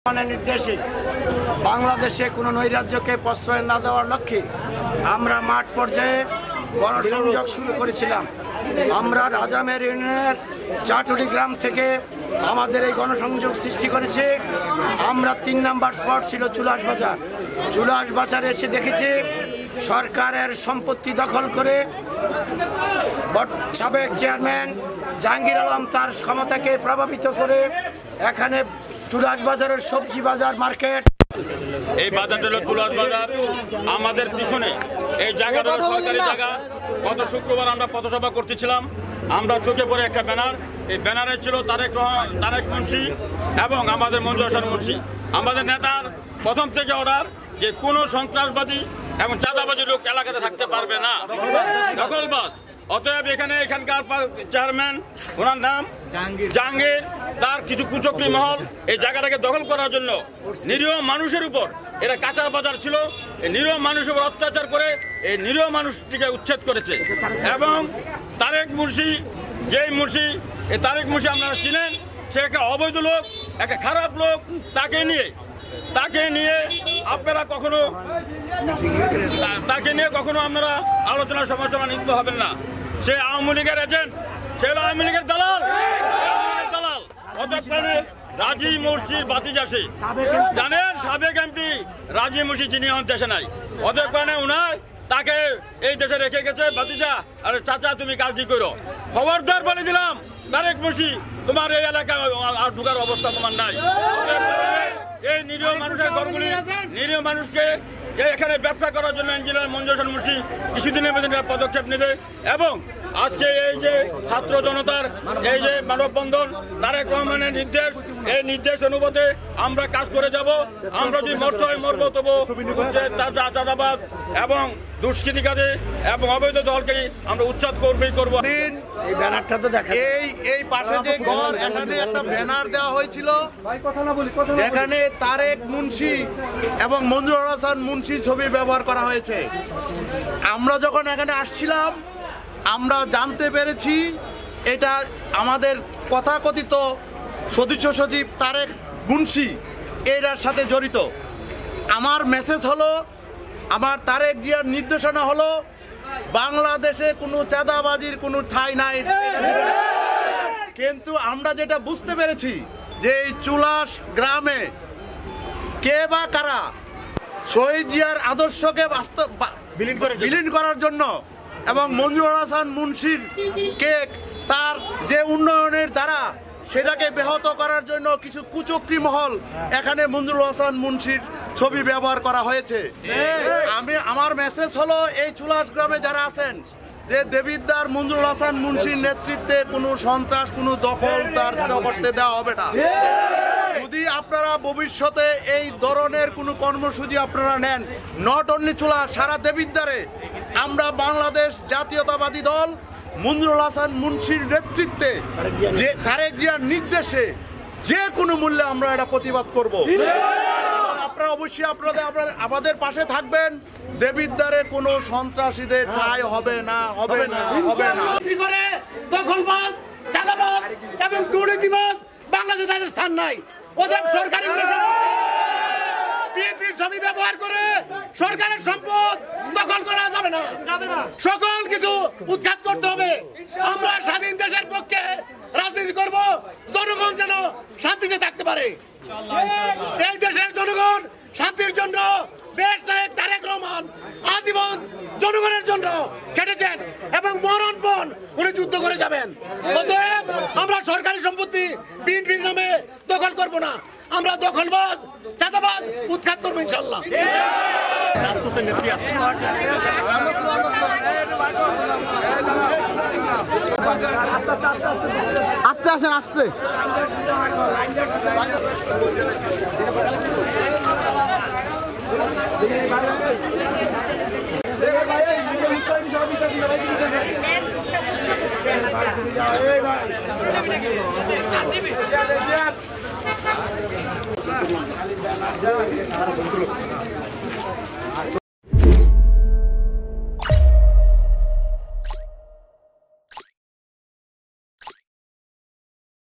নির্দেশে বাংলাদেশে কোনো নৈরাজ্যকে প্রশ্রয় না দেওয়ার লক্ষ্যে আমরা মাঠ পর্যায়ে গণসংযোগ শুরু করেছিলাম। আমরা রাজামের ইউনিয়নের চাটুলি গ্রাম থেকে আমাদের এই গণসংযোগ সৃষ্টি করেছে। আমরা ৩ নম্বর স্পট ছিল চুলাশ বাজার। চুলাশ বাজারে এসে দেখেছি সরকারের সম্পত্তি দখল করে সাবেক চেয়ারম্যান জাহাঙ্গীর আলম তার ক্ষমতাকে প্রভাবিত করে এখানে চুলাশ বাজারের সবজি বাজার মার্কেট, এই বাজারটা হলো চুলাশ বাজার। আমাদের পিছনে এই জায়গাটা সরকারি জায়গা। গত শুক্রবার আমরা পথসভা করতেছিলাম, আমরা চোখে পড়ে একটা ব্যানার, এই ব্যানারে ছিল তারেক মুন্সি এবং আমাদের মঞ্জুর হাসান মুন্সি। আমাদের নেতার প্রথম থেকে অর্ডার যে কোনো সন্ত্রাসবাদী এবং চাঁদাবাজি লোক এলাকাতে থাকতে পারবে না, দখলবাজ। অতএব এখানকার চেয়ারম্যান, ওনার নাম জাহাঙ্গীর, তার কিছু কুচক্রী মহল এই জায়গাটাকে দখল করার জন্য নিরীহ মানুষের উপর, এটা কাঁচা বাজার ছিল, এই নিরীহ মানুষের উপর অত্যাচার করে এই নিরীহ মানুষটিকে উচ্ছেদ করেছে। এবং তারেক মুন্সি, যেই মুন্সি, এই তারেক মুন্সি আপনারা চিনেন, সে একটা অবৈধ লোক, একটা খারাপ লোক। তাকে নিয়ে আপনারা কখনো আপনারা আলোচনা সমালোচনা লিপ্ত হবেন না। সে আওয়ামী লীগের এজেন্ট, সে আওয়ামী লীগের দালাল। রাজি মুর্শির বাতিজাসী জানেন, সাবেক এমপি রাজি মুর্শি যিনি দেশে নাই, ওদের কারণে উনার তাকে এই দেশে রেখে গেছে বাতিজা। আরে চাচা তুমি কাজই করো, খবরদার বলে দিলাম তারেক মুর্শি, তোমার এই এলাকায় আর ঢুকার অবস্থা তোমার নাই। এই নিরীহ মানুষের ঘরগুলি, নিরীহ মানুষকে এখানে ব্যবসা করার জন্য ইঞ্জিনিয়ার মঞ্জুর হাসান মুন্সি কিছুদিনের মধ্যে পদক্ষেপ নেবে। এবং আজকে এই যে ছাত্র জনতার এই যে মানববন্ধন, তারেক রহমানের নির্দেশ, এই নির্দেশ অনুপাতে আমরা কাজ করে যাব। আমরা যদি মরতে হয় মরবো, তবু চাঁদাবাজ এবং দুষ্কৃতিকারী এবং অবৈধ দলকে আমরা উচ্ছেদ করবো। এই ব্যানারটা তো দেখা, এই পাশে যে ঘর, এখানে একটা ব্যানার দেওয়া হয়েছিল যেখানে তারেক মুন্সি এবং মঞ্জুর হাসান মুন্সি ছবি ব্যবহার করা হয়েছে। আমরা যখন এখানে আসছিলাম আমরা জানতে পেরেছি এটা আমাদের তথাকথিত সদস্য সচিব তারেক মুন্সি এটার সাথে জড়িত। আমার মেসেজ হলো, আমার তারেক জিয়ার নির্দেশনা হলো, বাংলাদেশে কোনো চাঁদাবাজির কোনো ঠাঁই নাই। কিন্তু আমরা যেটা বুঝতে পেরেছি যে এই চুলাশ গ্রামে কে বা কারা শহীদ জিয়ার আদর্শকে বিলীন করার জন্য এবং মঞ্জুর হাসান মুন্সির কে তার যে উন্নয়নের দ্বারা সেটাকে ব্যাহত করার জন্য কিছু কুচক্রী মহল এখানে মঞ্জুর হাসান মুন্সির ছবি ব্যবহার করা হয়েছে। আমার মেসেজ হলো এই চুলাশ গ্রামে যারা আছেন, যে দেবিদ্বার মঞ্জুর হাসান মুন্সির নেতৃত্বে কোনো সন্ত্রাস, কোনো দখল তার করতে দেওয়া হবে না। যদি আপনারা ভবিষ্যতে এই ধরনের কোনো কর্মসূচি আপনারা নেন, নট অনলি চুলা, সারা দেবিদ্বারে আমরা বাংলাদেশ জাতীয়তাবাদী দল মঞ্জুর হাসান মুন্সির নেতৃত্বে যে তারেক জিয়ার নির্দেশে যে কোনো মূল্যে আমরা এটা প্রতিবাদ করব। আপনারা অবশ্যই আমাদের পাশে থাকবেন। দেবিদ্বারে কোনো সন্ত্রাসীদের ঠাঁই হবে না। দখলবাজ, চাঁদাবাজ এবং দুর্নীতিবাজ বাংলাদেশে তাদের স্থান নাই। ওদের সরকারি ছবি ব্যবহার করে সরকারের সম্পদ দখল করা যাবে না। সকল কিছু উৎখাত করতে হবে। আমরা স্বাধীন দেশের পক্ষে রাজনীতি করব, জনগণ যেন শান্তিতে থাকতে পারে। এই দেশের জনগণ শান্তির জন্য দেশ নায়ক তারেক রহমান আজীবন জনগণের জন্য খেটেছেন এবং মরণপণ উনি যুদ্ধ করে যাবেন। অতএব আমরা সরকারি সম্পত্তি বিএনপির নামে দখল করব না। আমরা দখলবাজ, চাঁদাবাজ উৎখাত করবো ইনশাল্লাহ। আস্তে আসেন, আস্তে।